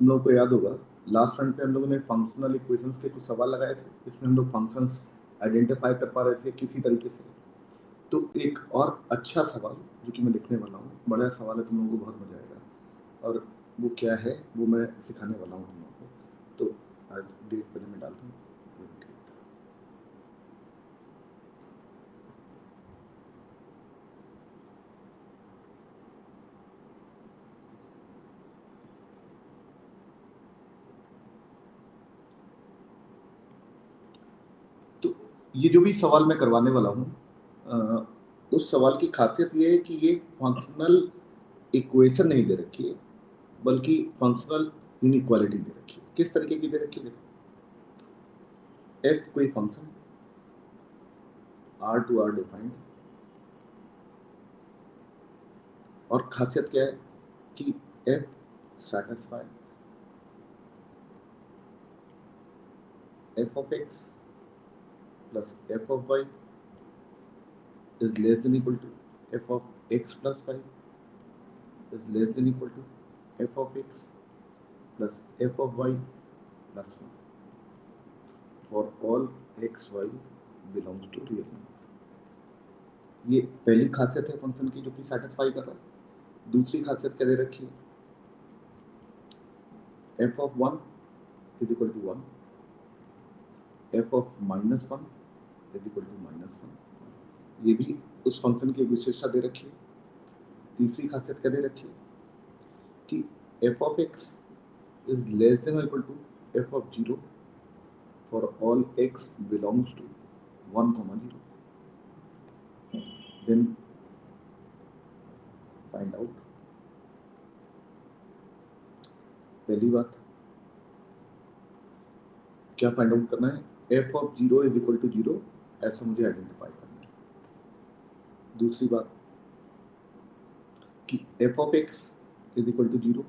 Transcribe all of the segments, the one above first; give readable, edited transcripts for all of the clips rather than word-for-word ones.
तुम लोगों को याद होगा लास्ट टाइम पे हम लोगों ने फंक्शनल इक्वेशंस के कुछ सवाल लगाए थे, इसमें हम लोग फंक्शंस आइडेंटिफाई कर पा रहे थे किसी तरीके से। तो एक और अच्छा सवाल जो कि मैं लिखने वाला हूँ, बड़ा सवाल है, तुम लोगों को बहुत मजा आएगा। और वो क्या है वो मैं सिखाने वाला हूँ तुम लोगों को। तो आज डेट पहले मैं डाल दूँ। तो ये जो भी सवाल मैं करवाने वाला हूँ, उस सवाल की खासियत ये है कि ये फंक्शनल इक्वेशन नहीं दे रखी है, बल्कि फंक्शनल इनइक्वालिटी दे रखी है। किस तरीके की दे रखी है? देखो, एफ कोई function R to R defined, और खासियत क्या है कि f satisfy f of x plus f of y is less than equal to f of x plus y is less than equal to f of x plus f of y plus 1 for all x y belongs to real number। ये पहली खासियत है function की जो कि satisfy कर रहा है। दूसरी खासियत क्या दे रखी है? f of 1 is equal to 1, f of minus 1 is equal to minus 1। ये भी उस फंक्शन की विशेषता दे रखी है। तीसरी खासियत क्या दे रखी है कि f of x is less than or equal to f of 0 for all x belongs to 1, 0। Then find out। पहली बात क्या फाइंड आउट करना है? f of 0 is equal to 0 ऐसा मुझे आइडेंटिफाई करना है। दूसरी बात कि f of x is equal to 0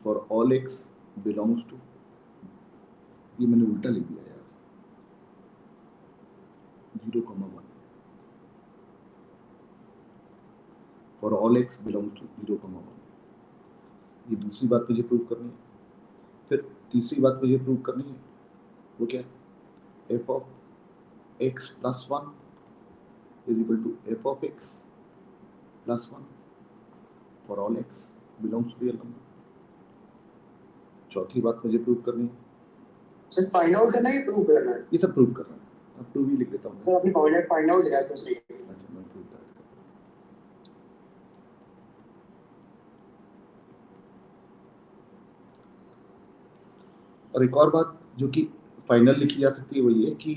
for all x belongs to, ये मैंने उल्टा लिख दिया यार, 0,1 for all x belongs to 0,1। ये दूसरी बात मुझे प्रूव करनी है। फिर तीसरी बात मुझे प्रूव करनी है, वो क्या? f of x plus 1 is equal to f of x plus 1 for all x belongs to real number। चौथी बात मुझे प्रूव करनी है। सर फाइंड आउट करना है, प्रूव करना है? ये सब प्रूव करना है। अब प्रूव ही लिख देता हूँ। सर अभी फाइंड आउट लिखा है तो सही। अच्छा, मैं प्रूव कर। और एक और बात जो कि फाइनल लिखी जा सकती है वो ये कि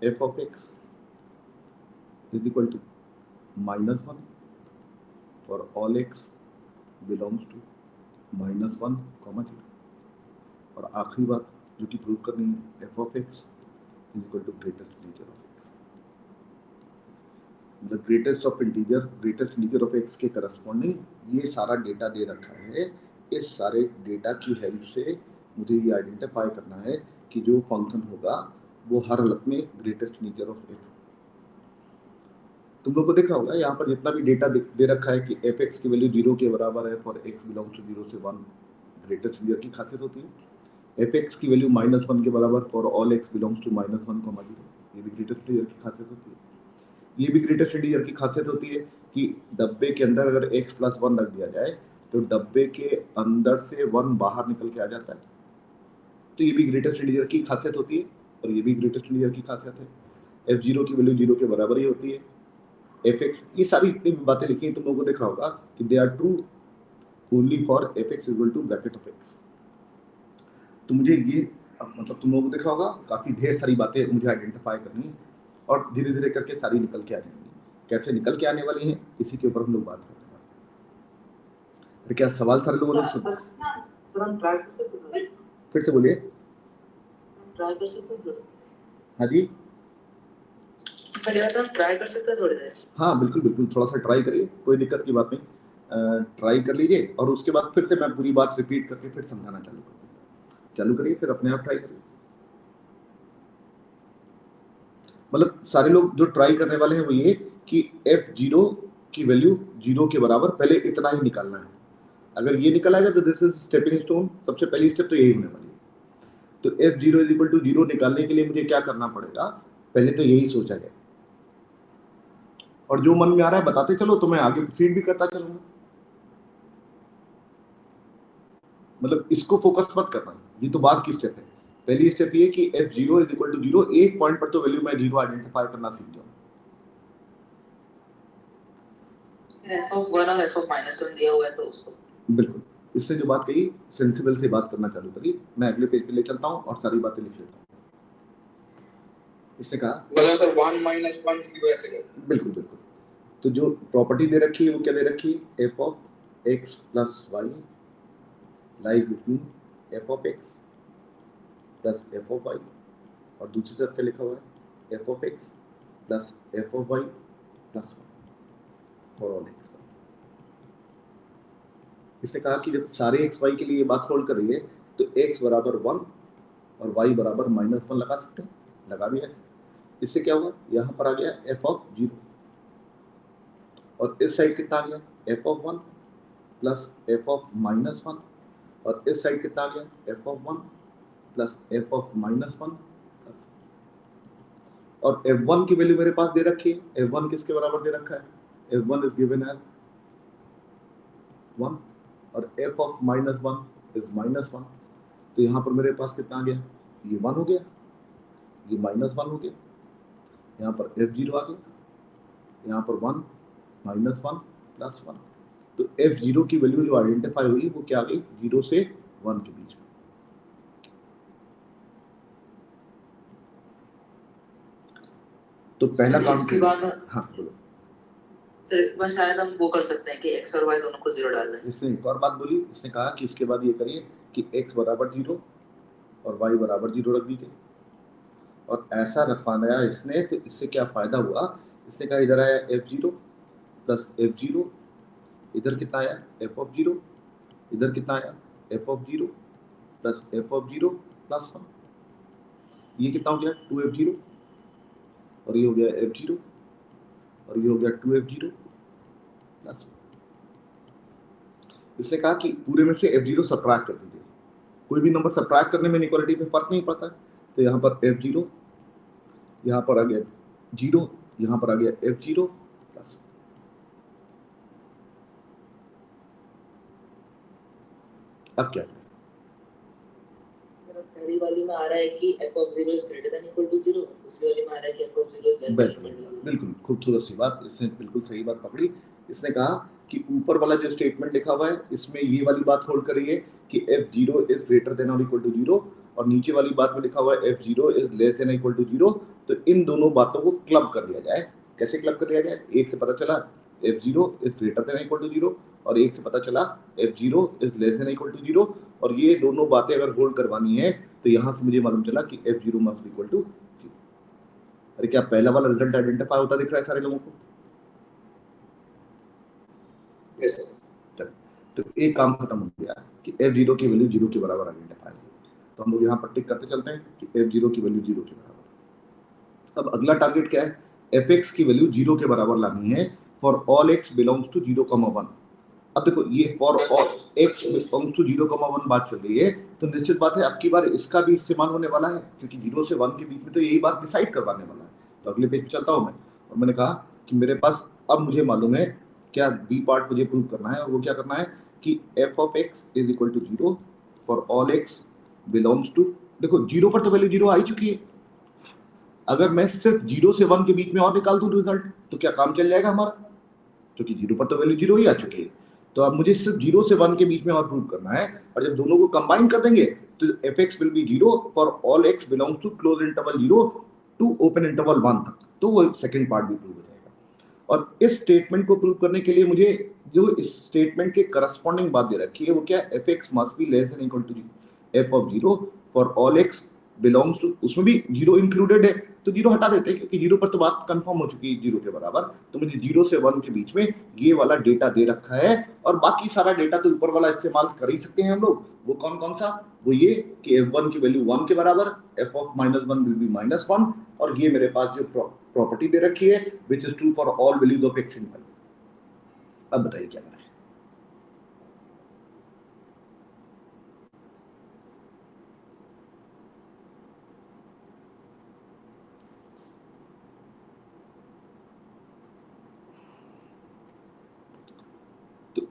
f of x is equal to -1 for all x belongs to -1, 0। और आखिरी बात जो कि प्रूव करनी है, f of x is equal to greatest integer of x। मतलब greatest integer of x के करस्पॉन्डिंग ये सारा डेटा दे रखा है। इस सारे डेटा की हेल्प से मुझे ये आइडेंटिफाई करना है कि जो फंक्शन होगा वो हर हालत में ग्रेटेस्ट इंटीजर ऑफ x। तुम लोग को दिख रहा होगा यहाँ पर जितना भी डेटा दे रखा है कि f(x) की वैल्यू 0 के बराबर है फॉर x बिलोंग्स टू 0 से 1, ग्रेटेस्ट इंटीजर की खासियत होती है। f(x) की वैल्यू -1 के बराबर for all x belongs to -1, 0, ये भी ग्रेटेस्ट इंटीजर की खासियत होती है। ये भी ग्रेटेस्ट इंटीजर की खासियत होती है कि डब्बे के अंदर अगर x + 1 रख दिया जाए तो डब्बे के अंदर से 1 बाहर निकल के आ जाता है। तो ये भी ग्रेटेस्ट इंटीजर की खासियत होती है और ये भी ग्रेटेस्ट इंटीजर की खासियत है। f0 की वैल्यू 0 के बराबर ही होती है। fx, ये सारी इतनी बातें लिखी हैं, तुम लोगों को दिख रहा होगा कि they are true only for fx equal to bracket of x। तो मुझे ये मतलब तुम लोगों को दिख रहा होगा काफी ढेर सारी बातें मुझे आइडेंटिफाई करनी है और धीरे धीरे करके सारी निकल के आ जाएंगी। कैसे निकल के आने वाली हैं इसी के ऊपर हम लोग बात करेंगे। फिर क्या सवाल सारे लोगों ने सुना? सर हम ट्राई कर सकते हैं? फिर से बोलिए। ट्राई कर सकते हैं? हाँ जी, ट्राई कर सकते हैं थोड़ी देर? हाँ बिल्कुल बिल्कुल, थोड़ा सा ट्राई करिए, कोई दिक्कत की बात नहीं। ट्राई कर लीजिए और उसके बाद फिर से मैं पूरी बात रिपीट करके फिर समझाना चालू करिए, फिर अपने आप ट्राई करिए। मतलब सारे लोग जो ट्राई करने वाले हैं वो ये कि f0 की वैल्यू 0 के बराबर पहले इतना ही निकालना है। अगर ये निकल आएगा तो दिस इज स्टेपिंग स्टोन, सबसे पहली स्टेप तो यही होने वाली है। तो f0 इज इक्वल टू 0 निकालने के लिए मुझे क्या करना पड़ेगा, पहले तो यही सोचा जाए, और जो मन में आ रहा है बताते चलो, तो मैं आगे प्रोसीड भी करता चलूंगा। मतलब इसको फोकस मत करना, ये तो बाद की स्टेप है। पहली स्टेप ये कि f0 इज इक्वल टू 0, एक पॉइंट पर तो वैल्यू मैं 0 आइडेंटिफाई करना सीख जाऊं। f(1) और f(-1) दिया हुआ है तो उसको बिल्कुल, इससे जो बात कही सेंसिबल से बात करना चालू करी। मैं अगले पेज पे ले चलता हूं और सारी बातें लिख लेता हूं। इसने कहा 1 - 1 0 ऐसे कर। बिल्कुल बिल्कुल। तो जो प्रॉपर्टी दे रखी है वो क्या दे रखी है, f of x plus y lies between f of x plus f of y, और दूसरी तरफ क्या लिखा हुआ है, f of x plus f of y plus 1 for all x। इसने कहा कि जब सारे x y के लिए ये बात होल्ड कर रही है तो x बराबर 1 और y बराबर -1 लगा सकते हैं, लगा भी है। इससे क्या हुआ, यहाँ पर आ गया f ऑफ 0, और इस साइड कितना आ गया, f of 1 plus f of -1, और इस साइड कितना आ गया, f of 1 plus f of -1, और f1 की वैल्यू मेरे पास दे रखी है। f1 किसके बराबर दे रखा है, f1 इज गिवन एज 1 और f ऑफ -1 इज -1। तो यहाँ पर मेरे पास कितना आ गया, ये 1 हो गया, ये -1 हो गया, यहाँ पर f0 आ गया, यहाँ पर 1 -1 प्लस 1। तो f0 की वैल्यू जो आइडेंटिफाई हुई वो क्या आ गई, 0 से 1 के बीच में। तो पहला काम इसके बाद हाँ बोलो सर, इसके बाद शायद हम वो कर सकते हैं कि x और y दोनों को 0 डाल दें। इसने एक और बात बोली, इसने कहा कि इसके बाद ये करिए कि x बराबर 0 और y बराबर 0 रख दीजिए, और ऐसा रखवाया इसने। तो इससे क्या फायदा हुआ, इसने कहा इधर आया f0 प्लस f0, इधर कितना आया f ऑफ 0, इधर कितना आया f of 0 plus f of 0 plus 1। ये कितना हो गया 2f0, और ये हो गया f0, और ये हो गया 2f0 प्लस 1। इसने कहा कि पूरे में से f0 सब्ट्रैक्ट कर दीजिए, कोई भी नंबर सब्ट्रैक्ट करने में इक्वालिटी में फर्क नहीं पड़ता। तो यहाँ पर f0, यहाँ पर आ गया 0, यहाँ पर आ गया f0 प्लस। अब क्या पहली वाली में आ रहा है कि f of 0 is greater than equal to 0, दूसरी वाली में आ रहा है कि f of 0 is less than equal to 0। बिल्कुल खूबसूरत सी बात, इसने बिल्कुल सही बात पकड़ी। इसने कहा कि ऊपर वाला जो स्टेटमेंट लिखा हुआ है इसमें ये वाली बात होल्ड कर रही है कि f0 इज ग्रेटर देन और इक्वल टू 0, और नीचे वाली बात में लिखा हुआ है f0 is less than equal to 0। तो इन दोनों बातों को क्लब कर लिया जाए। कैसे क्लब कर लिया जाए, एक से पता चला f0 is greater than equal to 0, और एक से पता चला f0 is less than equal to 0, और ये दोनों बातें अगर होल्ड करवानी है तो यहाँ से मुझे मालूम चला कि f0 मस्ट इक्वल टू 0। अरे क्या पहला वाला रिजल्ट आइडेंटिफाई होता दिख रहा है सारे लोगों को? Yes sir. तो एक काम खत्म हो गया कि f0 की वैल्यू 0 के बराबर आइडेंटिफाई है। तो हम लोग यहाँ पर टिक करते चलते हैं कि f0 की वैल्यू 0 के बराबर। अब अगला टारगेट क्या है, fx की वैल्यू 0 के बराबर लानी है for all x belongs to 0,1। अब देखो ये for all x belongs to 0,1 बात चल रही है, तो निश्चित बात है अब की बार इसका भी इस्तेमाल होने वाला है, क्योंकि 0 से 1 के बीच में तो यही बात डिसाइड करवाने वाला है। तो अगले पेज पे चलता हूँ मैं, और मैंने कहा कि मेरे पास अब मुझे मालूम है क्या बी पार्ट मुझे प्रूव करना है, और वो क्या करना है कि f of x is equal to 0 for all x belongs to, देखो 0 पर तो वैल्यू 0 आ ही चुकी है, अगर मैं सिर्फ 0 से 1 के बीच में और निकाल दूं रिजल्ट तो क्या काम चल जाएगा हमारा, क्योंकि 0 पर तो वैल्यू 0 ही आ चुकी है। तो अब मुझे सिर्फ 0 से 1 के बीच में और प्रूव करना है, और जब दोनों को कंबाइन कर देंगे तो fx will be 0 for all x belongs to close interval 0 to open interval 1 तक। तो वो सेकंड पार्ट भी प्रूव हो जाएगा। और इस स्टेटमेंट को प्रूव करने के लिए मुझे जो इस स्टेटमेंट के करस्पॉन्डिंग बात दे रखी है वो क्या, fx must be less than equal to f of 0 for all x belongs to, उसमें भी 0 इंक्लूडेड है, तो 0 हटा देते हैं क्योंकि 0 पर तो बात कंफर्म हो चुकी है 0 के बराबर। तो मुझे 0 से 1 के बीच में ये वाला डेटा दे रखा है, और बाकी सारा डेटा तो ऊपर वाला इस्तेमाल कर ही सकते हैं हम लोग। वो कौन कौन सा, वो ये कि f1 की वैल्यू 1 के बराबर, f ऑफ -1 विल बी -1, और ये मेरे पास जो प्रॉपर्टी दे रखी है which is true for all values of x in y। अब बताइए क्या करें।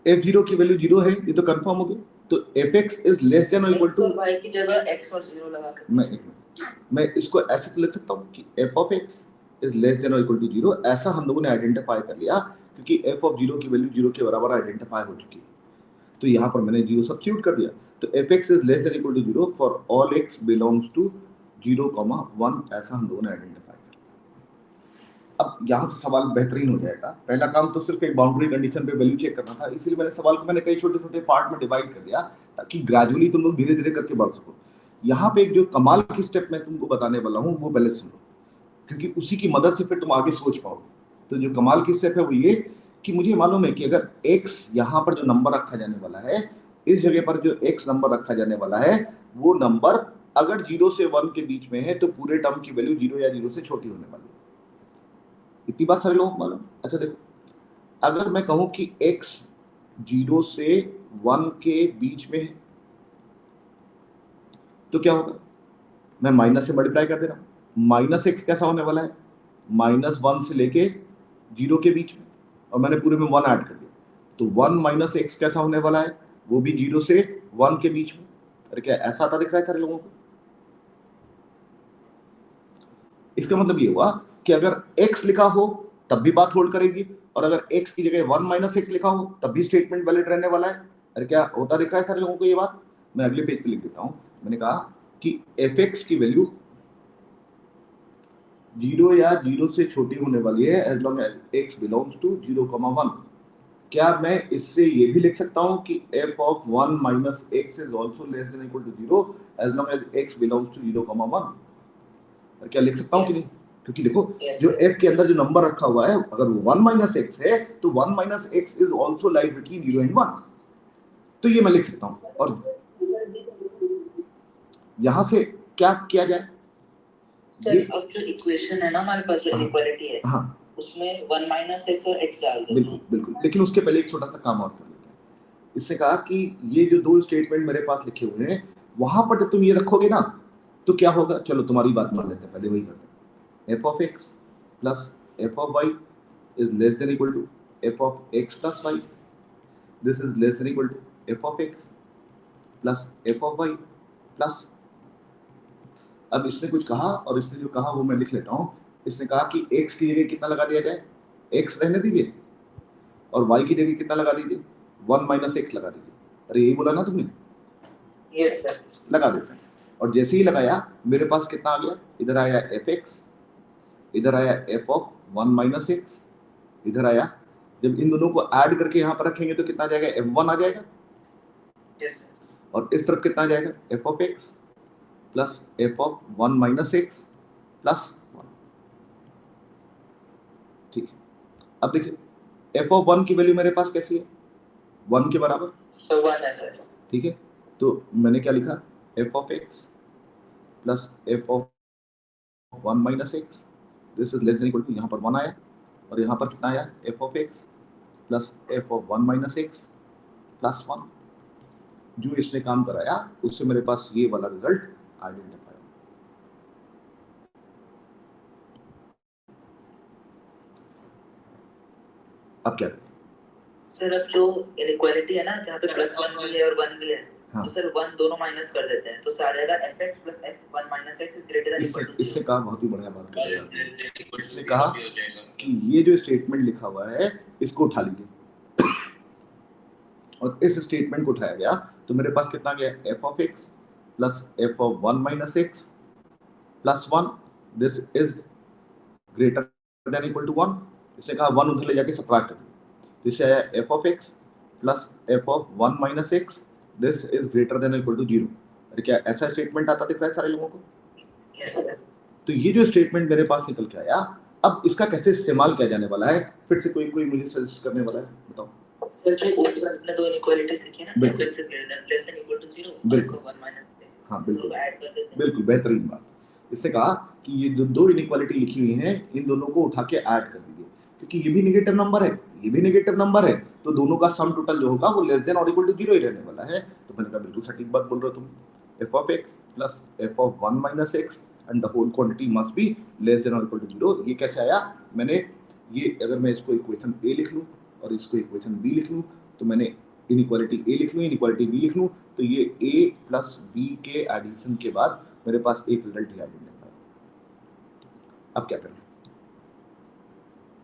f0 की वैल्यू 0 है, ये तो कंफर्म हो गया। तो fx इज लेस देन और इक्वल टू, y की जगह x और 0 लगा के मैं इसको ऐसे तो लिख सकता हूँ कि f of x is less than और इक्वल टू 0। ऐसा हम लोगों ने आइडेंटिफाई कर लिया क्योंकि f of 0 की वैल्यू 0 के बराबर आइडेंटिफाई हो चुकी है। तो यहाँ पर मैंने 0 सब्स्टिट्यूट कर दिया। तो fx is less than equal to 0 for all x belongs to 0,1, ऐसा हम लोगों ने आइडेंटिफाई कर लिया। अब यहाँ से सवाल बेहतरीन हो जाएगा। पहला काम तो सिर्फ एक बाउंड्री कंडीशन पे वैल्यू चेक करना था, इसीलिए मैंने सवाल को मैंने कई छोटे छोटे पार्ट में डिवाइड कर दिया ताकि ग्रेजुअली तुम लोग धीरे धीरे करके बढ़ सको। यहाँ पे एक जो कमाल की स्टेप मैं तुमको बताने वाला हूँ वो पहले सुनो, क्योंकि उसी की मदद से फिर तुम आगे सोच पाओगे। तो जो कमाल की स्टेप है वो ये कि मुझे मालूम है कि अगर x यहाँ पर जो नंबर रखा जाने वाला है, इस जगह पर जो x नंबर रखा जाने वाला है, वो नंबर अगर 0 से 1 के बीच में है तो पूरे टर्म की वैल्यू 0 या 0 से छोटी होने वाली है। इतनी बात सारे लोगों को मालूम। अच्छा देखो, अगर मैं कहूं कि x 0 से 1 के बीच में है तो क्या होगा, मैं माइनस से मल्टीप्लाई कर दे रहा हूं। माइनस एक्स कैसा होने वाला है, -1 से लेके 0 के बीच में, और मैंने पूरे में 1 ऐड कर दिया। तो 1 माइनस एक्स कैसा होने वाला है, वो भी 0 से 1 के बीच में। अरे क्या ऐसा आता दिख रहा है सारे लोगों को? इसका मतलब ये हुआ कि अगर x लिखा हो तब भी बात होल्ड करेगी, और अगर x की जगह 1 माइनस एक्स लिखा हो तब भी स्टेटमेंट वैलिड रहने वाला है। अरे क्या होता दिख रहा है सारे लोगों को ये बात? मैं अगले पेज पे लिख देता हूं। मैंने कहा कि fx की वैल्यू 0 या 0 से छोटी होने वाली है as long as x belongs to 0,1। क्या मैं इससे ये भी लिख सकता हूं कि f of 1 minus x is also less than equal to 0 as long as x belongs to 0,1? और क्या लिख सकता हूं कि नहीं? क्योंकि देखो जो f के अंदर जो नंबर रखा हुआ है, अगर वो 1 माइनस एक्स है तो 1 minus x is also like between 0 and 1, तो ये मैं लिख सकता हूं। और यहां से क्या किया जाए, सर अब जो इक्वेशन है ना हमारे पास, जो इनइक्वालिटी है, हाँ, उसमें 1 माइनस एक्स और x डाल दो। बिल्कुल बिल्कुल, लेकिन उसके पहले एक छोटा सा काम और कर लेते हैं। इसने कहा कि ये जो दो स्टेटमेंट मेरे पास लिखे हुए हैं, वहां पर जब तुम ये रखोगे ना तो क्या होगा, चलो तुम्हारी बात मान लेते हैं, पहले वही करते हैं। f of x plus f of y is less than equal to f of x plus y. This is less than equal to f of x plus f of y plus, अब इसने कुछ कहा और इसने जो कहा वो मैं लिख लेता हूँ। इसने कहा कि x की जगह कितना लगा दिया जाए, x रहने दीजिए, और y की जगह कितना लगा दीजिए, 1 माइनस एक्स लगा दीजिए। अरे यही बोला ना तुमने? Yes sir. लगा देते हैं, और जैसे ही लगाया मेरे पास कितना आ गया, इधर आया fx, इधर आया f ऑफ 1 माइनस एक्स, इधर आया। जब इन दोनों को ऐड करके यहाँ पर रखेंगे तो कितना आ जाएगा, f1 आ जाएगा। Yes sir. और इस तरफ कितना आ जाएगा, f of x plus f of 1 minus x plus 1। ठीक है, अब देखिए f ऑफ 1 की वैल्यू मेरे पास कैसी है, 1 के बराबर, so 1 है सर। ठीक है, तो मैंने क्या लिखा, f of x plus f of 1 minus x, this is less than equal to, यहाँ पर 1 आया, और यहाँ पर कितना आया, f of x plus f of 1 minus x plus 1। जो इसने काम कराया उससे मेरे पास ये वाला रिजल्ट आइडेंटिफाई। अब क्या करें सर? अब जो इनइक्वालिटी है ना, जहाँ पे +1 भी है और 1 भी है, हाँ, तो सर 1 दोनों माइनस कर देते हैं, तो सारे का fx plus f1 minus x is greater than equal to 0। इससे कहा बहुत ही बढ़िया बात कर रहे हैं। इसने कहा कि ये जो स्टेटमेंट लिखा हुआ है इसको उठा लीजिए, और इस स्टेटमेंट को उठाया गया तो मेरे पास कितना गया, f of x plus f of 1 minus x plus 1, this is greater than equal to 1। इसने कहा 1 उधर ले जाके सब्ट्रैक्ट कर दिया, तो इससे आया f of x plus f of 1 minus x, this is greater than equal to 0। अरे क्या ऐसा स्टेटमेंट आता दिख रहा है सारे लोगों को? तो ये जो स्टेटमेंट मेरे पास निकल के आया, अब इसका कैसे इस्तेमाल किया जाने वाला है, फिर से कोई मुझे सजेस्ट करने वाला है, बताओ। सर जो ऊपर अपने दो इनइक्वालिटीज लिखी है ना, f(x) is greater than less than equal to 0 और f(1 minus x), हाँ बिल्कुल, ऐड कर देते हैं। बिल्कुल बेहतरीन बात। इससे कहा कि ये जो दो इनइक्वालिटी लिखी हुई हैं इन दोनों को उठा के ऐड कर दीजिए, क्योंकि ये भी नेगेटिव नंबर है, ये भी नेगेटिव नंबर है, तो दोनों का सम टोटल जो होगा वो लेस देन और इक्वल टू 0 ही रहने वाला है। तो मैंने कहा बिल्कुल सटीक बात बोल रहे हो तुम, f of x plus f of 1 minus x and the whole quantity must be less than और इक्वल टू 0। ये कैसे आया, मैंने ये, अगर मैं इसको इक्वेशन a लिख लूं और इसको इक्वेशन b लिख लूं तो मैंने इनइक्वालिटी ए लिख लूँ, इनइक्वालिटी बी लिख लूँ, तो ये ए प्लस बी के एडिशन के बाद मेरे पास एक रिजल्ट ही आ जाएगा। अब क्या करें?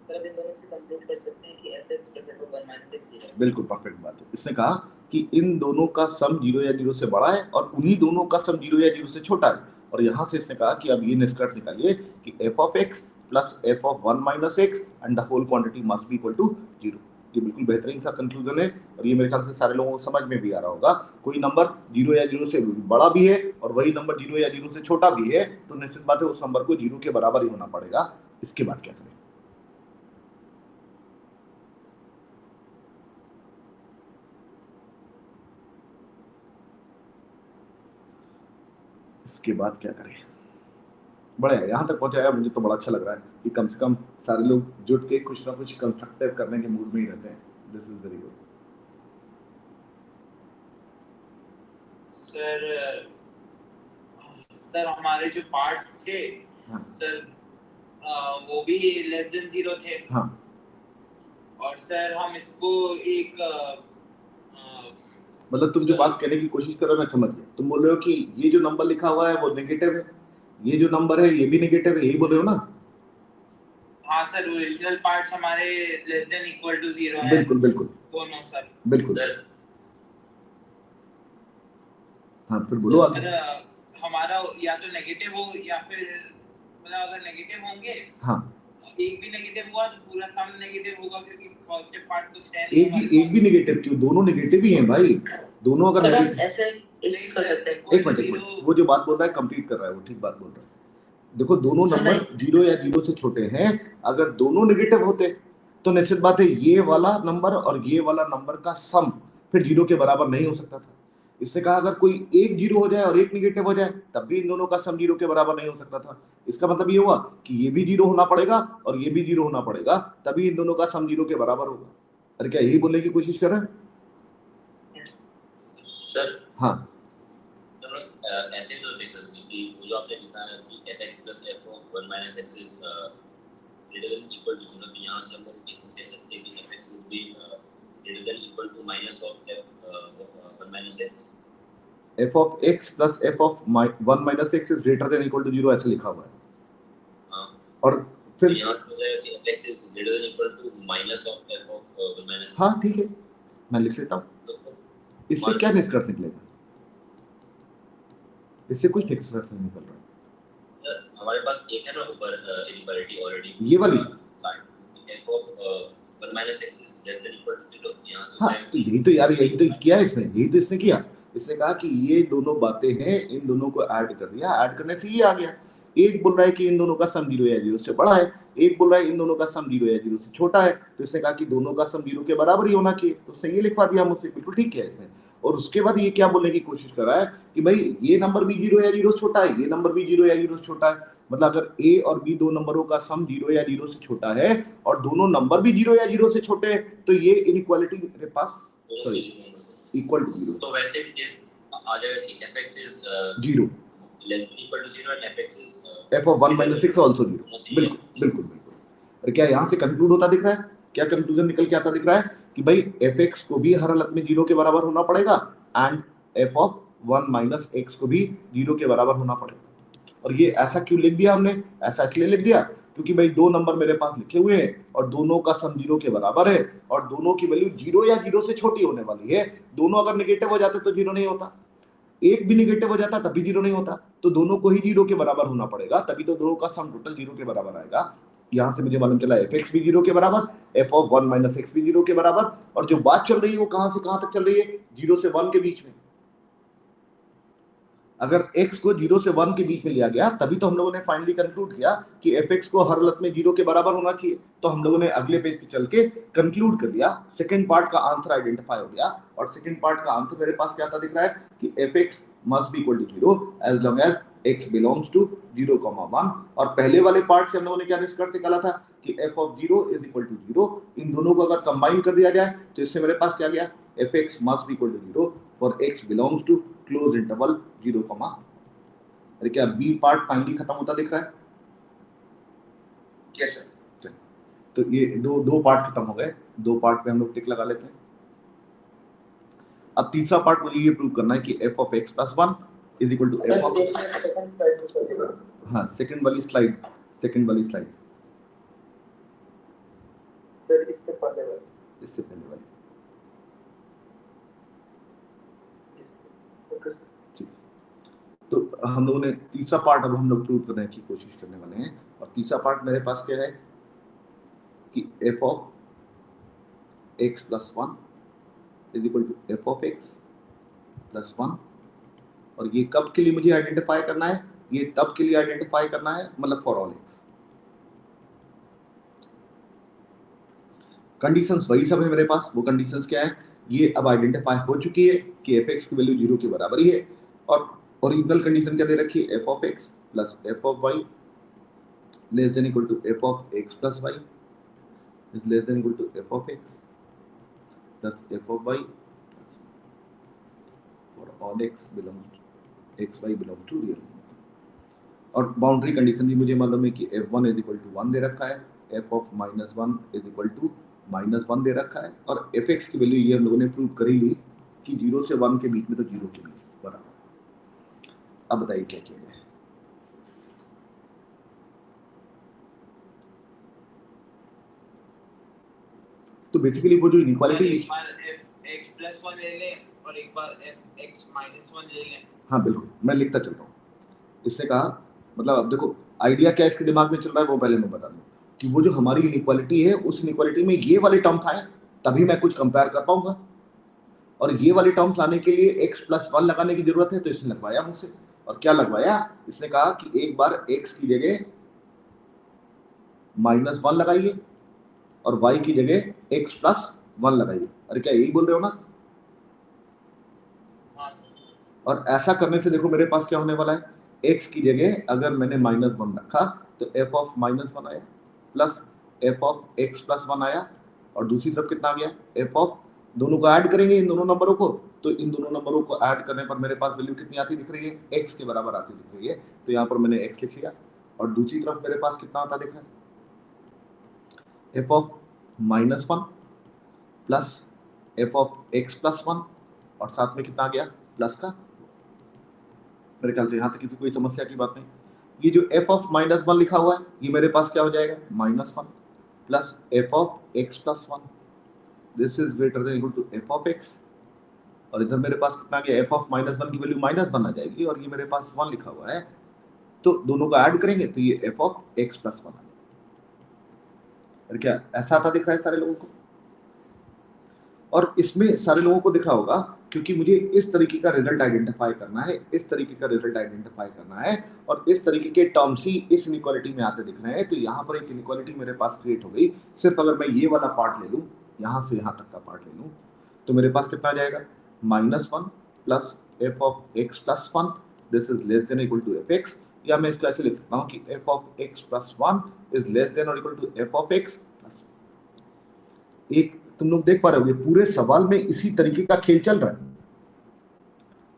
सर इन दोनों से कंक्लूड कर सकते हैं कि fx plus f(1 minus x) 0 है। बिल्कुल परफेक्ट बात है। इसने कहा कि इन दोनों का सम 0 या 0 से बड़ा है और उन्हीं दोनों का सम 0 या 0 से छोटा है। और यहाँ से इसने कहा कि अब ये निष्कर्ष निकालिए कि f of x plus f of 1 minus x and the whole quantity must be equal to 0। ये बिल्कुल बेहतरीन सा कंक्लूजन है और ये मेरे ख्याल से सारे लोगों को समझ में भी आ रहा होगा। कोई नंबर 0 या 0 से बड़ा भी है और वही नंबर 0 या 0 से छोटा भी है तो निश्चित बात है उस नंबर को 0 के बराबर ही होना पड़ेगा। इसके बाद क्या करें? इसके बाद क्या करें? बड़े यहाँ तक पहुंचाया, मुझे तो बड़ा अच्छा लग रहा है कि कम से कम सारे लोग जुट के कुछ ना कुछ कंस्ट्रक्टिव करने के मूड में ही रहते हैं। This is very good. Sir हमारे जो पार्ट्स थे हाँ सर वो भी लेस देन 0 थे। हाँ और सर हम इसको एक मतलब तुम जो बात कहने की कोशिश कर रहे हो मैं समझ गया। तुम बोल रहे हो कि ये जो नंबर लिखा हुआ है वो नेगेटिव है, ये जो नंबर है ये भी नेगेटिव है, यही बोल रहे हो ना? हाँ सर ओरिजिनल पार्ट्स हमारे लेस देन इक्वल टू 0 है। बिल्कुल बिल्कुल दोनों सर। बिल्कुल। हाँ फिर बोलो आगे। हमारा या तो नेगेटिव हो या फिर मतलब अगर नेगेटिव होंगे हाँ एक भी नेगेटिव हुआ तो पूरा सम नेगेटिव होगा क्योंकि पॉजिटिव पार्ट कुछ है नहीं। एक भी नेगेटिव क्यों? दोनों नेगेटिव ही हैं भाई। दोनों अगर सर नेगेटिव ऐसे एक चीज कर सकते हैं। एक मिनट वो जो बात बोल रहा है कंप्लीट कर रहा है वो ठीक बात बोल रहा है। देखो दोनों सर, नंबर 0 या 0 से छोटे हैं, अगर दोनों नेगेटिव होते तो निश्चित बात है ये वाला नंबर और ये वाला नंबर का सम फिर 0 के बराबर नहीं हो सकता था। इससे कहा अगर कोई एक 0 हो जाए और एक नेगेटिव हो जाए तब भी इन दोनों का सम 0 के बराबर नहीं हो सकता था। इसका मतलब ये हुआ कि ये भी 0 होना पड़ेगा और ये भी 0 होना पड़ेगा, तभी इन दोनों का सम 0 के बराबर होगा। अरे क्या यही बोलने की कोशिश कर रहे हैं? सर हाँ ऐसे तो देख सकते हैं कि जो आपने लिखा है कि fx plus f of 1 minus x is greater than equal to 0, तो यहाँ से हम लोग कह सकते हैं कि fx would be greater than equal to minus of f 1 minus x। f of x plus f of 1 minus x is greater than equal to 0 ऐसा लिखा हुआ है। हाँ और फिर यहाँ हो जाएगा कि fx is greater than equal to minus of f of 1 minus x। हाँ ठीक है मैं लिख लेता हूँ। इससे क्या निष्कर्ष निकलेगा? इससे कुछ निष्कर्ष नहीं निकल रहा। हमारे पास एक है ना ऊपर इनइक्वालिटी ऑलरेडी ये वाली f of 1 minus x is less than equal to 0। यहाँ से हाँ तो यही तो यार यही तो किया इसने, यही तो इसने किया। इसने कहा कि ये दोनों बातें हैं, इन दोनों को ऐड कर दिया, ऐड करने से ये आ गया। एक बोल रहा है कि इन दोनों का सम 0 या 0 से बड़ा है, एक बोल रहा है इन दोनों का सम 0 या 0 से छोटा है, तो इसने कहा कि दोनों का सम 0 के बराबर ही होना चाहिए, तो उसने ये लिखवा दिया मुझसे। बिल्कुल ठीक है इसने। और उसके बाद ये क्या बोलने की कोशिश कर रहा है कि भाई ये नंबर भी 0 या 0 से छोटा है, ये नंबर भी 0 या 0 से छोटा है। मतलब अगर a और b दो नंबरों का सम 0 या 0 से छोटा है और दोनों नंबर भी 0 या 0 से छोटे हैं तो ये इनइक्वालिटी मेरे पास सॉरी इक्वल टू 0। तो वैसे भी आ जाएगा कि fx is 0 less than equal to 0 and fx is f of 1 minus 6 also 0। बिल्कुल बिल्कुल बिल्कुल। और क्या यहाँ से कंक्लूड होता दिख रहा है? क्या कंक्लूजन निकल के आता दिख रहा है कि भाई fx को भी हर हालत में 0 के बराबर होना पड़ेगा and f of 1 minus x को भी 0 के बराबर होना पड़ेगा। और ये ऐसा क्यों लिख दिया हमने? ऐसा इसलिए लिख दिया क्योंकि भाई दो नंबर मेरे पास लिखे हुए हैं और दोनों का सम 0 के बराबर है और दोनों की वैल्यू 0 या 0 से छोटी होने वाली है। दोनों अगर नेगेटिव हो जाते तो 0 नहीं होता, एक भी नेगेटिव हो जाता तब भी 0 नहीं होता, तो दोनों को ही 0 के बराबर होना पड़ेगा, तभी तो दोनों का सम टोटल 0 के बराबर आएगा। यहाँ से मुझे मालूम चला fx भी 0 के बराबर, f of 1 minus x भी 0 के बराबर। और जो बात चल रही है वो कहां से कहां तक चल रही है? 0 से 1 के बीच में। अगर x को 0 से 1 के बीच में लिया गया तभी तो हम लोगों ने फाइनली कंक्लूड किया कि fx को हर हालत में 0 के बराबर होना चाहिए। तो हम लोगों ने अगले पेज पे चल के कंक्लूड कर दिया, सेकंड पार्ट का आंसर आइडेंटिफाई हो गया। और सेकंड पार्ट का आंसर मेरे पास क्या आता दिख रहा है कि fx must be equal to 0 as long as x belongs to 0, 1। और पहले वाले पार्ट से हम लोगों ने क्या निष्कर्ष निकाला था कि f of 0 is equal to 0। इन दोनों को अगर कंबाइन कर दिया जाए तो इससे मेरे पास क्या गया? fx must be equal to 0 for x belongs to close interval 0, अरे क्या बी पार्ट फाइनली खत्म होता दिख रहा है? Yes sir. तो ये दो पार्ट खत्म हो गए, दो पार्ट पे हम लोग टिक लगा लेते हैं। अब तीसरा पार्ट मुझे ये प्रूव करना है कि f of x plus 1 is equal to f of, हाँ सेकंड वाली स्लाइड इससे पहले वाली। ठीक, तो हम लोगों ने तीसरा पार्ट अब हम लोग प्रूव करने की कोशिश करने वाले हैं, और तीसरा पार्ट मेरे पास क्या है कि f of x plus 1 is equal to f of x plus 1, और ये कब के लिए मुझे आइडेंटिफाई करना है, ये तब के लिए आइडेंटिफाई करना है, मतलब फॉर ऑल एक्स। कंडीशंस वही सब है मेरे पास। वो कंडीशंस क्या है, ये अब आइडेंटिफाई हो चुकी है कि fx की वैल्यू 0 के बराबर ही है, और ओरिजिनल कंडीशन क्या दे रखी है, f of x plus f of y less than equal to f of x plus y is less than equal to f of x plus f of y for all x belongs to real number। और boundary condition भी मुझे मालूम है कि f1 is equal to 1 दे रखा है, f of -1 is equal to -1 दे रखा है, और fx की वैल्यू ये हम लोगों ने प्रूव करी ली कि 0 से 1 के बीच में, तो 0 के बीच बराबर। अब बताइए क्या किया जाए। तो बेसिकली वो जो इनइक्वालिटी, एक बार f(x + 1) ले ले और एक बार f(x - 1) ले ले। हाँ बिल्कुल, मैं लिखता चल रहा हूँ। इसने कहा मतलब अब देखो आइडिया क्या इसके दिमाग में चल रहा है वो पहले मैं बता दूं कि वो जो हमारी इनइक्वालिटी है, उस इनइक्वालिटी में ये वाले टर्म्स आए तभी मैं कुछ कंपेयर कर पाऊंगा, और ये वाले टर्म्स लाने के लिए x plus 1 लगाने की जरूरत है, तो इसने लगवाया मुझसे। और क्या लगवाया, इसने कहा कि एक बार x की जगह -1 लगाइए और y की जगह x plus 1 लगाइए। अरे क्या यही बोल रहे हो ना? और ऐसा करने से देखो मेरे पास क्या होने वाला है, x की जगह अगर मैंने -1 रखा तो f of -1 आया plus f of x plus 1 आया, और दूसरी तरफ कितना आ गया, f of, दोनों को ऐड करेंगे इन दोनों नंबरों को, तो इन दोनों नंबरों को ऐड करने पर मेरे पास वैल्यू कितनी आती दिख रही है, x के बराबर आती दिख रही है। तो यहाँ पर मैंने x लिख लिया, और दूसरी तरफ मेरे पास कितना आता दिख रहा है, f of -1 plus f of x plus 1, और साथ में कितना आ गया, प्लस का। मेरे ख्याल से यहाँ तक किसी कोई समस्या की बात नहीं। ये जो f of -1 लिखा हुआ है ये मेरे पास क्या हो जाएगा, -1 plus f of x plus 1, this is greater than equal to f of x, और इधर मेरे पास कितना गया, f of -1 की वैल्यू -1 आ जाएगी, और ये मेरे पास 1 लिखा हुआ है, तो दोनों को ऐड करेंगे तो ये f of x plus 1 आ जाएगा। और क्या ऐसा आता दिख रहा है सारे लोगों को? और इसमें सारे लोगों को दिख रहा होगा क्योंकि मुझे इस तरीके का रिजल्ट आइडेंटिफाई करना है, इस तरीके का रिजल्ट आइडेंटिफाई करना है, और इस तरीके के टर्म्स ही इस इनइक्वालिटी में आते दिख रहे हैं। तो यहाँ पर एक इनइक्वालिटी मेरे पास क्रिएट हो गई। सिर्फ अगर मैं ये वाला पार्ट ले लूँ, यहाँ से यहाँ तक का पार्ट ले लूँ, तो मेरे पास कितना आ जाएगा, -1 plus f of x plus 1, this is less than equal to fx, या मैं इसको ऐसे लिख सकता हूँ कि f of x plus 1 is less than और equal to f of x plus। एक तुम लोग देख पा रहे होगे पूरे सवाल में इसी तरीके का खेल चल रहा है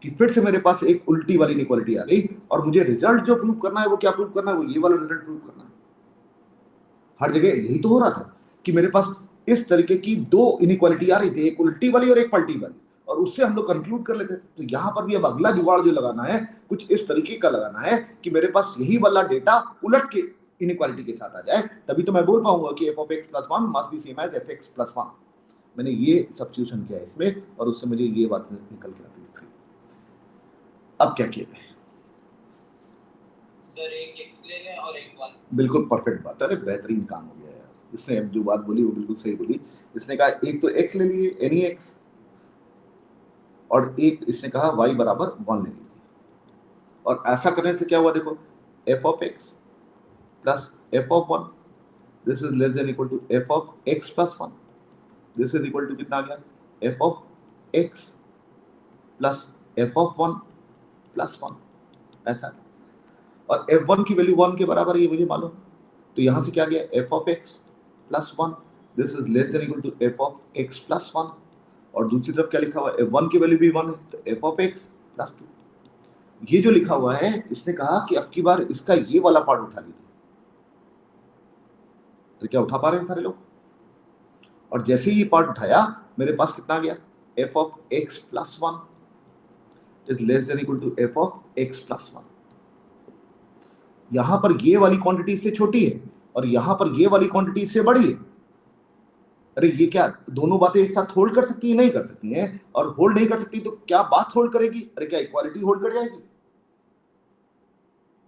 कि फिर से मेरे पास एक उल्टी वाली इनइक्वालिटी आ गई, और मुझे रिजल्ट जो प्रूव करना है वो क्या प्रूव करना है, वो ये वाला रिजल्ट प्रूव करना है। हर जगह यही तो हो रहा था कि मेरे पास इस तरीके की दो इनइक्वालिटी आ रही थी, एक उल्टी वाली और एक पलटी वाली, और उससे हम लोग कंक्लूड कर लेते थे। तो यहाँ पर भी अब अगला जुगाड़ जो लगाना है कुछ इस तरीके का लगाना है कि मेरे पास यही वाला डेटा उलट के इनइक्वालिटी के साथ आ जाए, तभी तो मैं बोल पाऊंगा कि f of x plus 1 must be same as fx plus 1। मैंने ये सब्स्टिट्यूशन किया है इसमें, और उससे मुझे ये बात निकल के आती है। अब क्या किया जाए सर, एक x ले लें और एक 1। बिल्कुल परफेक्ट बात है, अरे बेहतरीन काम हो गया यार। इसने जो बात बोली वो बिल्कुल सही बोली। इसने कहा एक तो x ले लिए, एनी x, और एक इसने कहा y बराबर 1 ले लीजिए। और ऐसा करने से क्या हुआ देखो, f of x plus f of 1, this is less than equal to f of x plus 1, this is equal to कितना आ गया, f of x plus f of 1 plus 1, ऐसा। और f1 की वैल्यू 1 के बराबर है मुझे मालूम, तो यहाँ से क्या गया, f of x plus 1, this is less than equal to f of x plus 1, और दूसरी तरफ क्या लिखा हुआ है, f1 की वैल्यू भी 1 है, तो f of x प्लस 2। ये जो लिखा हुआ है इसने कहा कि अब की बार इसका ये वाला पार्ट उठा लीजिए। तो क्या उठा पा रहे हैं सारे लोग? और जैसे ही ये पार्ट उठाया मेरे पास कितना आ गया, f of x plus 1 is less than equal to f of x plus 1। यहां पर ये वाली क्वांटिटी इससे छोटी है और यहां पर ये वाली क्वांटिटी इससे बड़ी है। अरे ये क्या दोनों बातें एक साथ होल्ड कर सकती है? नहीं कर सकती हैं। और होल्ड नहीं कर सकती तो क्या बात होल्ड करेगी? अरे क्या इक्वालिटी होल्ड कर जाएगी?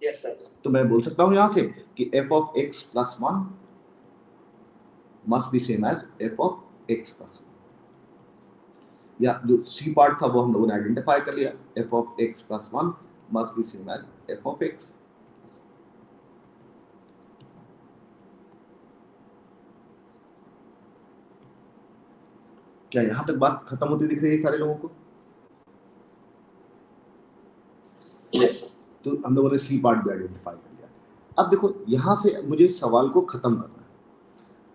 Yes sir. तो मैं बोल सकता हूं यहां से कि f of x plus 1 must be same as f of x plus 1। या जो c पार्ट था वो हम लोगों ने आइडेंटिफाई कर लिया, f of x plus 1 must be same as f of x। क्या यहां तक बात खत्म होती दिख रही है सारे लोगों को? यस। तो हम लोगों ने सी पार्ट भी आइडेंटिफाई कर लिया। अब देखो यहां से मुझे सवाल को खत्म करना है।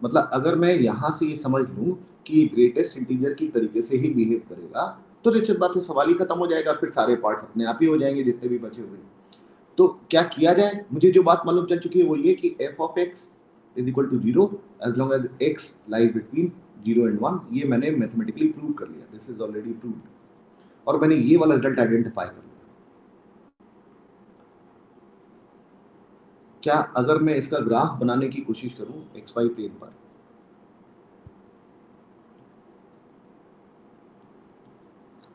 मतलब अगर मैं यहां से ये समझ लूं कि ग्रेटेस्ट इंटीजर की तरीके से ही बिहेव करेगा तो निश्चित बात है सवाल ही खत्म हो जाएगा, फिर सारे पार्ट्स अपने आप ही हो जाएंगे जितने भी बचे हुए। तो क्या किया जाए? मुझे जो बात मालूम चल चुकी है वो ये कि f of x is equal to 0 as long as x lies between 0 and 1। ये मैंने मैथमेटिकली प्रूव कर लिया, दिस इज ऑलरेडी प्रूव्ड। और मैंने ये वाला रिजल्ट आइडेंटिफाई कर लिया। क्या अगर मैं इसका ग्राफ बनाने की कोशिश करूं xy प्लेन पर,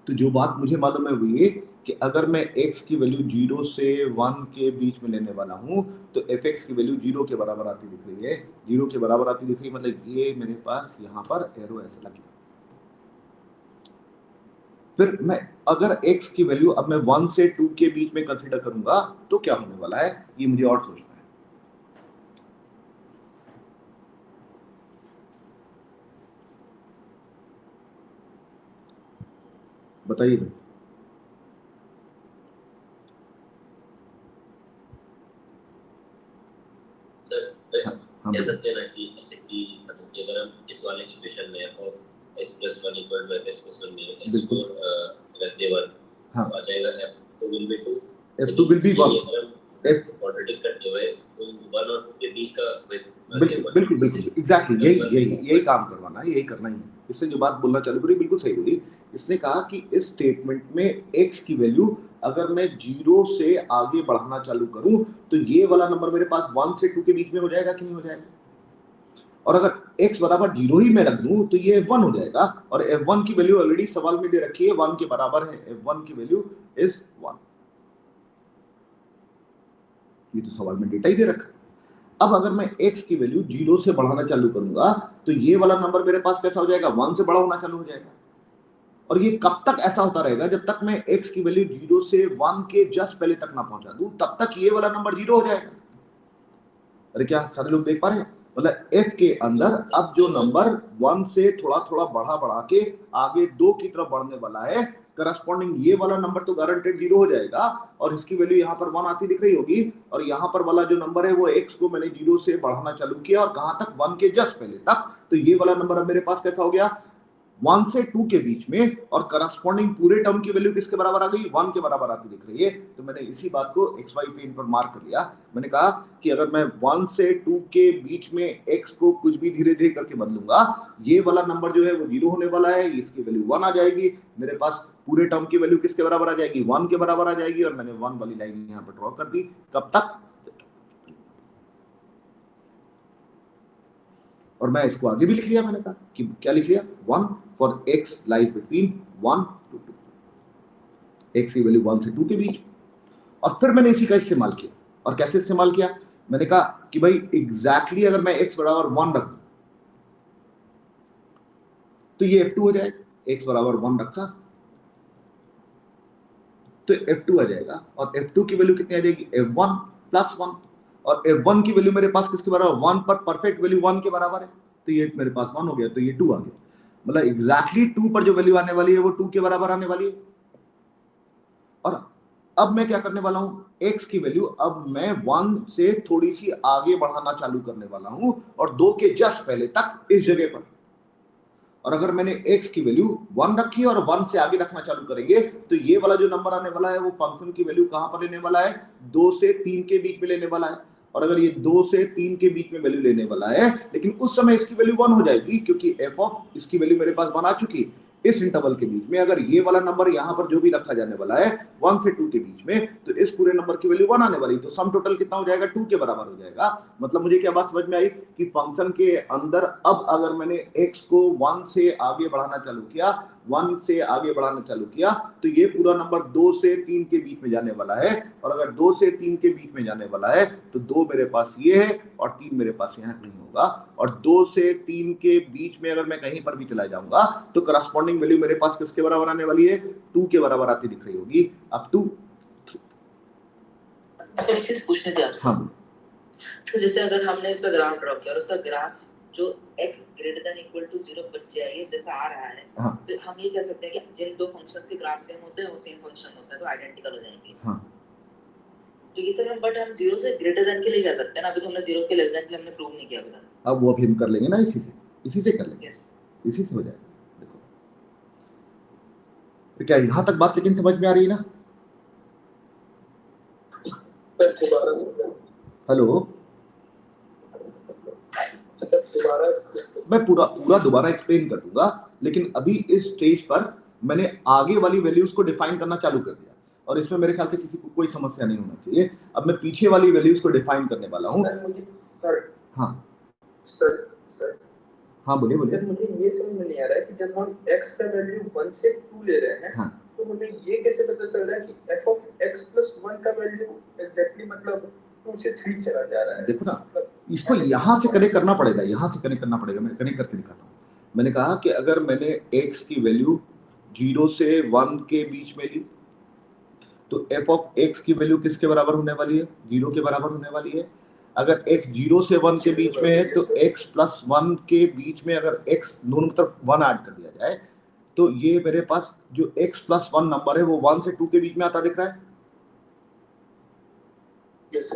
तो जो बात मुझे मालूम है वो ये कि अगर मैं x की वैल्यू 0 से 1 के बीच में लेने वाला हूं तो fx की वैल्यू 0 के बराबर आती दिख रही है। 0 के बराबर आती दिख रही है मतलब ये मेरे पास यहाँ पर एरो ऐसे लग गया। फिर मैं अगर x की वैल्यू अब मैं 1 से 2 के बीच में कंसीडर करूंगा तो क्या होने वाला है, ये मुझे और सोचना है। बताइए भाई। हाँ, कह सकते हैं ना कि जैसे कि अगर हम इस वाले इक्वेशन में f of x plus 1 equal to f x plus 1 में x को रख दे 1, हाँ, तो आ जाएगा f2 will be 2, f2 will be 1। f quadratic करते हुए उन 1 और 2 के बीच का बिल्कुल एग्जैक्टली यही काम करवाना है, यही करना ही है। इससे जो बात बोलना चालू करी बिल्कुल सही बोली। इसने कहा कि इस स्टेटमेंट में x की वैल्यू अगर मैं 0 से आगे बढ़ाना चालू करूं तो ये वाला नंबर मेरे पास 1 से 2 के बीच में हो जाएगा कि नहीं हो जाएगा? और अगर x बराबर 0 ही मैं रख दूं तो ये f1 हो जाएगा। और f1 की वैल्यू ऑलरेडी सवाल में दे रखी है, 1 के बराबर है। f1 की वैल्यू इज 1। ये तो सवाल में डेटा ही दे रखा है। अब अगर मैं x की वैल्यू 0 से बढ़ाना चालू करूंगा तो ये वाला नंबर मेरे पास कैसा हो जाएगा? 1 से बड़ा होना चालू हो जाएगा। और ये कब तक ऐसा होता रहेगा? जब तक मैं x की वैल्यू 0 से 1 के जस्ट पहले तक ना पहुंचा दूं तब तक ये वाला नंबर 0 हो जाएगा। अरे क्या सारे लोग देख पा रहे हैं? मतलब f के अंदर अब जो नंबर 1 से थोड़ा थोड़ा बढ़ा के आगे 2 की तरफ बढ़ने वाला है, करस्पॉन्डिंग ये वाला नंबर तो गारंटेड 0 हो जाएगा और इसकी वैल्यू यहाँ पर 1 आती दिख रही होगी। और यहाँ पर वाला जो नंबर है वो x को मैंने 0 से बढ़ाना चालू किया और कहां तक? 1 के जस्ट पहले तक। तो ये वाला नंबर अब मेरे पास कैसा हो गया? 1 से 2 के बीच में। और करस्पॉन्डिंग पूरे टर्म की वैल्यू किसके बराबर आ गई? 1 के बराबर आती दिख रही है। तो मैंने इसी बात को xy प्लेन पर मार्क कर लिया। मैंने कहा कि अगर मैं 1 से 2 के बीच में x को कुछ भी धीरे धीरे करके बदलूंगा, ये वाला नंबर जो है वो 0 होने वाला है, इसकी वैल्यू 1 आ जाएगी। मेरे पास पूरे टर्म की वैल्यू किसके बराबर आ जाएगी? 1 के बराबर आ जाएगी। और मैंने 1 वाली लाइन यहाँ पर ड्रॉ कर दी। कब तक? और मैं इसको आगे भी लिख लिया। मैंने कहा कि क्या लिख लिया? 1 for x lies between 1 to 2। x की वैल्यू 1 से 2 के बीच। और फिर मैंने इसी का इस्तेमाल किया। और कैसे इस्तेमाल किया? मैंने कहा कि भाई एग्जैक्टली अगर मैं x बराबर 1 रख दूं तो ये f2 हो जाएगा। x बराबर 1 रखा तो f2 आ जाएगा। और f2 की वैल्यू कितनी आ जाएगी? f1 plus 1। और f1 की वैल्यू मेरे पास किसके बराबर? 1 पर परफेक्ट वैल्यू 1 के बराबर है, तो ये मेरे पास 1 हो गया, तो ये 2 आ गया। मतलब एग्जैक्टली 2 पर जो वैल्यू आने वाली है वो 2 के बराबर आने वाली है। और अब मैं क्या करने वाला हूं? x की वैल्यू अब मैं 1 से थोड़ी सी आगे बढ़ाना चालू करने वाला हूं और 2 के जस्ट पहले तक इस जगह पर। और अगर मैंने x की वैल्यू 1 रखी और 1 से आगे रखना चालू करेंगे तो ये वाला जो नंबर आने वाला है वो फंक्शन की वैल्यू कहां पर लेने वाला है? 2 से 3 के बीच में लेने वाला है। और अगर ये 2 से 3 के बीच में वैल्यू लेने वाला है, लेकिन उस समय इसकी वैल्यू 1 हो जाएगी क्योंकि f ऑफ इसकी वैल्यू मेरे पास 1 आ चुकी। इस इंटरवल के बीच में अगर ये वाला नंबर यहाँ पर जो भी रखा जाने वाला है 1 से 2 के बीच में, तो इस पूरे नंबर की वैल्यू 1 आने वाली, तो सम टोटल कितना हो जाएगा, 2 के बराबर हो जाएगा। मतलब मुझे क्या बात समझ में आई कि फंक्शन के अंदर अब अगर मैंने x को 1 से आगे बढ़ाना चालू किया, 1 से आगे बढ़ाना चालू किया, तो ये पूरा नंबर 2 से 3 के बीच में जाने वाला है। और अगर 2 से 3 के बीच में जाने वाला है तो 2 मेरे पास ये है और 3 मेरे पास यहाँ कहीं होगा। और 2 से 3 के बीच में अगर मैं कहीं पर भी चला जाऊंगा तो करस्पॉन्डिंग वैल्यू मेरे पास किसके बराबर आने वाली है, 2 के बराबर आती दिख रही होगी। अब 2 चीज पूछने थे आपसे। हाँ, तो जैसे अगर हमने इसका ग्राफ ड्रॉ किया और उसका ग्राफ जो x greater than equal to 0 बच जाए जैसा आ रहा है, हाँ, तो हम ये कह सकते हैं कि जिन दो फंक्शंस के ग्राफ सेम होते हैं वो सेम फंक्शन होता है, तो आइडेंटिकल हो जाएंगे। हाँ, तो ये सर हम बट हम 0 से ग्रेटर देन के लिए कह सकते हैं ना, अभी तो हमने 0 के लेस देन के लिए हमने प्रूव नहीं किया अभी तक। अब वो भी हम कर लेंगे ना, इसी से कर लेंगे, यस इसी से हो जाएगा। देखो तो क्या यहाँ तक बात लेकिन समझ में आ रही है ना? हेलो, मैं पूरा दोबारा एक्सप्लेन कर दूंगा, लेकिन अभी इस स्टेज पर मैंने आगे वाली वैल्यूज को डिफाइन करना चालू कर दिया और इसमें मेरे ख्याल से किसी को कोई समस्या नहीं होना चाहिए। अब मैं पीछे वाली वैल्यूज को डिफाइन करने वाला हूँ। हाँ हाँ, बोलिए बोलिए। मुझे ये समझ में नहीं आ रहा है कि जब हम x का वैल्यू 1 से 2 ले रहे हैं, हाँ, तो मुझे ये कैसे पता चल रहा है कि f of x plus 1 का वैल्यू एग्जैक्टली मतलब 2 से 3 चला जा रहा है। देखो ना, इसको यहाँ से कनेक्ट करना पड़ेगा, यहाँ से कनेक्ट करना पड़ेगा। मैं कनेक्ट करके दिखाता हूँ। मैंने कहा कि अगर मैंने x की वैल्यू 0 से 1 के बीच में ली तो f ऑफ x की वैल्यू किसके बराबर होने वाली है, 0 के बराबर होने वाली है। अगर x 0 से 1 के बीच में है तो x प्लस 1 के बीच में अगर x दोनों तरफ 1 ऐड कर दिया जाए तो ये मेरे पास जो x प्लस 1 नंबर है वो 1 से 2 के बीच में आता दिख रहा है। yes,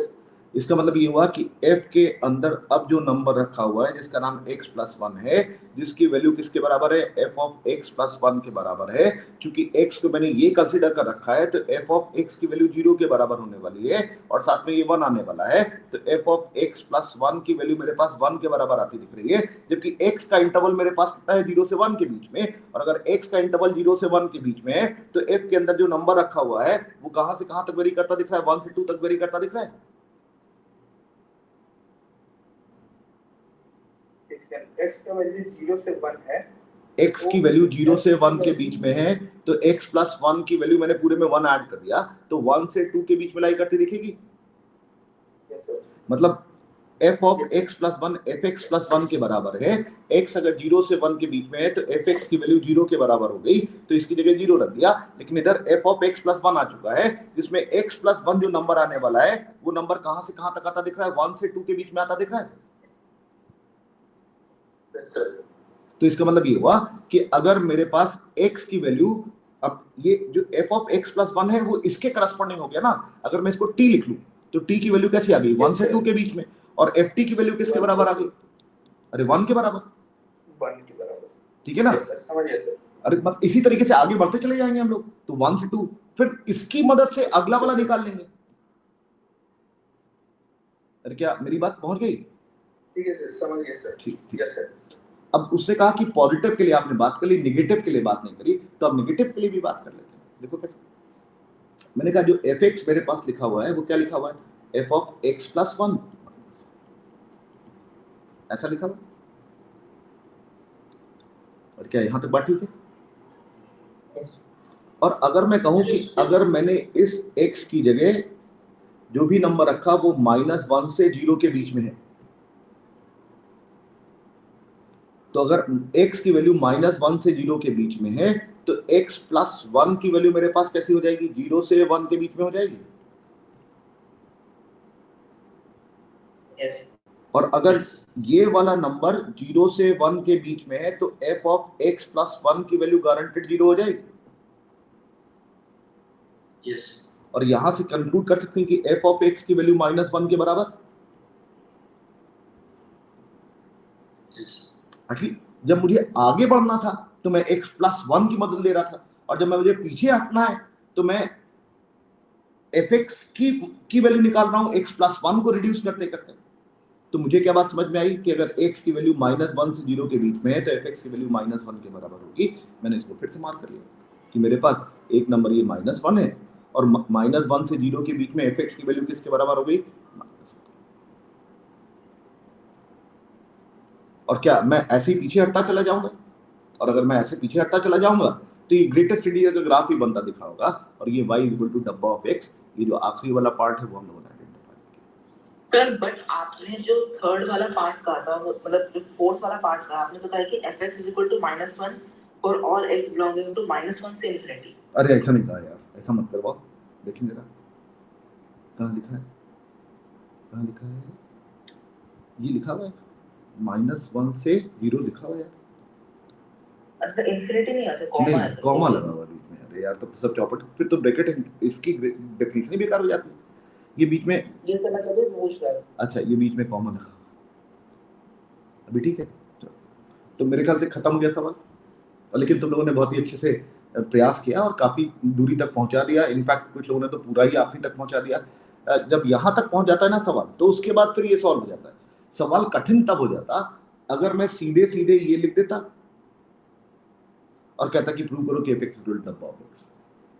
इसका मतलब ये हुआ कि f के अंदर अब जो नंबर रखा हुआ है जिसका नाम x प्लस 1 है, जिसकी वैल्यू किसके बराबर है, f ऑफ x प्लस 1 के बराबर है। क्योंकि x को मैंने ये कंसीडर कर रखा है तो f ऑफ x की वैल्यू 0 के बराबर होने वाली है और साथ में ये 1 आने वाला है, तो f ऑफ x प्लस 1 की वैल्यू मेरे पास 1 के बराबर आती दिख रही है। जबकि x का इंटरवल मेरे पास कितना है, 0 से 1 के बीच में, और अगर x का इंटरवल 0 से 1 के बीच में है तो f के अंदर जो नंबर रखा हुआ है वो कहां से कहां तक वेरी करता दिख रहा है, 1 से 2 तक वेरी करता दिख रहा है। x का वैल्यू 0 से 1 है, x की वैल्यू 0 से 1 के बीच में है तो x प्लस 1 की वैल्यू मैंने पूरे में 1 ऐड कर दिया तो 1 से 2 के बीच में लाई करती दिखेगी। मतलब f of x plus 1 fx plus 1 के बराबर है। x अगर 0 से 1 के बीच में है तो fx की वैल्यू 0 के बराबर हो गई तो इसकी जगह 0 रख दिया। लेकिन इधर f ऑफ x प्लस 1 आ चुका है जिसमें x प्लस 1 जो नंबर आने वाला है वो नंबर कहां से कहां तक आता दिख रहा है, 1 से 2 के बीच में आता दिख रहा है। तो इसका मतलब ये हुआ कि अगर मेरे पास x की वैल्यू, अब ये जो f ऑफ x प्लस 1 है वो इसके करस्पॉन्डिंग हो गया ना। अगर मैं इसको t लिख लूं तो t की वैल्यू कैसी आ गई, 1 से 2 के बीच में, और ft की वैल्यू किसके बराबर आ गई, अरे 1 के बराबर, 1 के बराबर। ठीक है ना। समझिए सर। अरे मत इसी तरीके से आगे बढ़ते चले जाएंगे हम लोग, तो 1 से 2 फिर इसकी मदद से अगला वाला निकाल लेंगे। अरे क्या मेरी बात पहुंच गई? ठीक है सर, समझ गए सर। ठीक ठीक। Yes sir. अब उससे कहा कि पॉजिटिव के लिए आपने बात कर ली, नेगेटिव के लिए बात नहीं करी, तो अब नेगेटिव के लिए भी बात कर लेते हैं। देखो कैसे, मैंने कहा जो fx मेरे पास लिखा हुआ है वो क्या लिखा हुआ है, f ऑफ x प्लस 1, ऐसा लिखा हुआ। और क्या यहाँ तक बात ठीक है? यस और अगर मैं कहूँ कि अगर मैंने इस x की जगह जो भी नंबर रखा वो -1 से 0 के बीच में है, तो अगर x की वैल्यू -1 से 0 के बीच में है तो x प्लस 1 की वैल्यू मेरे पास कैसी हो जाएगी, 0 से 1 के बीच में हो जाएगी। यस और अगर ये वाला नंबर 0 से 1 के बीच में है तो f ऑफ x प्लस 1 की वैल्यू गारंटेड 0 हो जाएगी। यस। और यहां से कंक्लूड कर सकते हैं कि f ऑफ x की वैल्यू -1 के बराबर। एक्चुअली जब मुझे आगे बढ़ना था तो मैं x प्लस 1 की मदद ले रहा था, और जब मैं मुझे पीछे हटना है तो मैं fx की वैल्यू निकाल रहा हूं x प्लस 1 को रिड्यूस करते करते। तो मुझे क्या बात समझ में आई कि अगर x की वैल्यू -1 से 0 के बीच में है तो fx की वैल्यू -1 के बराबर होगी। मैंने इसको फिर से मार्क कर लिया कि मेरे पास एक नंबर ये -1 है और -1 से 0 के बीच में fx की वैल्यू किसके बराबर हो गई? और क्या मैं ऐसे ही पीछे हटता चला जाऊंगा? और अगर मैं ऐसे पीछे हटता चला जाऊंगा तो ये ग्रेटेस्ट इंटीजर का ग्राफ भी बनता दिखा होगा और ये y = डब्बा ऑफ x, ये जो आखिरी वाला पार्ट है वो हम लोगों ने आइडेंटिफाई किया। सर बट आपने जो थर्ड वाला पार्ट कहा था, मतलब जो फोर्थ वाला पार्ट कहा, आपने तो कहा कि fx = -1 for all x belonging to -1 से इंफिनिटी। अरे ऐसा नहीं कहा यार, ऐसा मत करवाओ। देखिए जरा कहाँ लिखा है, कहाँ लिखा है? ये लिखा हुआ है -1 से 0 लिखा हुआ है। अच्छा इंफिनिटी नहीं है, कॉमा है सर, कॉमा लगा हुआ बीच में। अरे यार तब तो सब चौपट, फिर तो ब्रैकेट है, इसकी डेफिनेशन ही बेकार हो जाती है। ये बीच में, ये सर मैं कभी पूछ रहा हूं। अच्छा ये बीच में कॉमा लगा, अभी ठीक है। तो मेरे ख्याल से खत्म हो गया सवाल, लेकिन तुम लोगों ने बहुत ही अच्छे से प्रयास किया और काफी दूरी तक पहुंचा दिया। इनफैक्ट कुछ लोगों ने तो पूरा ही आखिरी तक पहुंचा दिया। जब यहाँ तक पहुंच जाता है ना सवाल, तो उसके बाद फिर ये सॉल्व हो जाता है। सवाल कठिन तब हो जाता अगर मैं सीधे सीधे ये लिख देता और कहता कि प्रूव करो कि fx = डब्बा ऑफ x।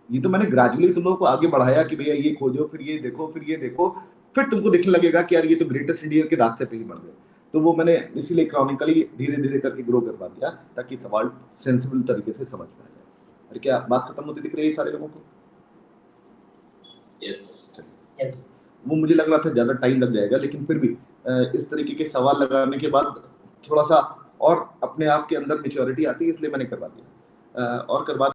ये तो मैंने ग्रेजुअली तुम लोगों को आगे बढ़ाया कि भैया ये खोजो, फिर ये देखो, फिर ये देखो, फिर तुमको दिखने लगेगा कि यार ये तो ग्रेटेस्ट इंटीजर के रास्ते पे ही बढ़ गए। तो वो मैंने इसीलिए क्रॉनिकली धीरे धीरे करके ग्रो करवा दिया ताकि सवाल सेंसिबल तरीके से समझ में आ जाए। अरे क्या बात खत्म होती दिख रही है सारे लोगों को? यस वो मुझे लग रहा था ज़्यादा टाइम लग जाएगा, लेकिन फिर भी इस तरीके के सवाल लगाने के बाद थोड़ा सा और अपने आप के अंदर मैच्योरिटी आती है, इसलिए मैंने करवा दिया और करवा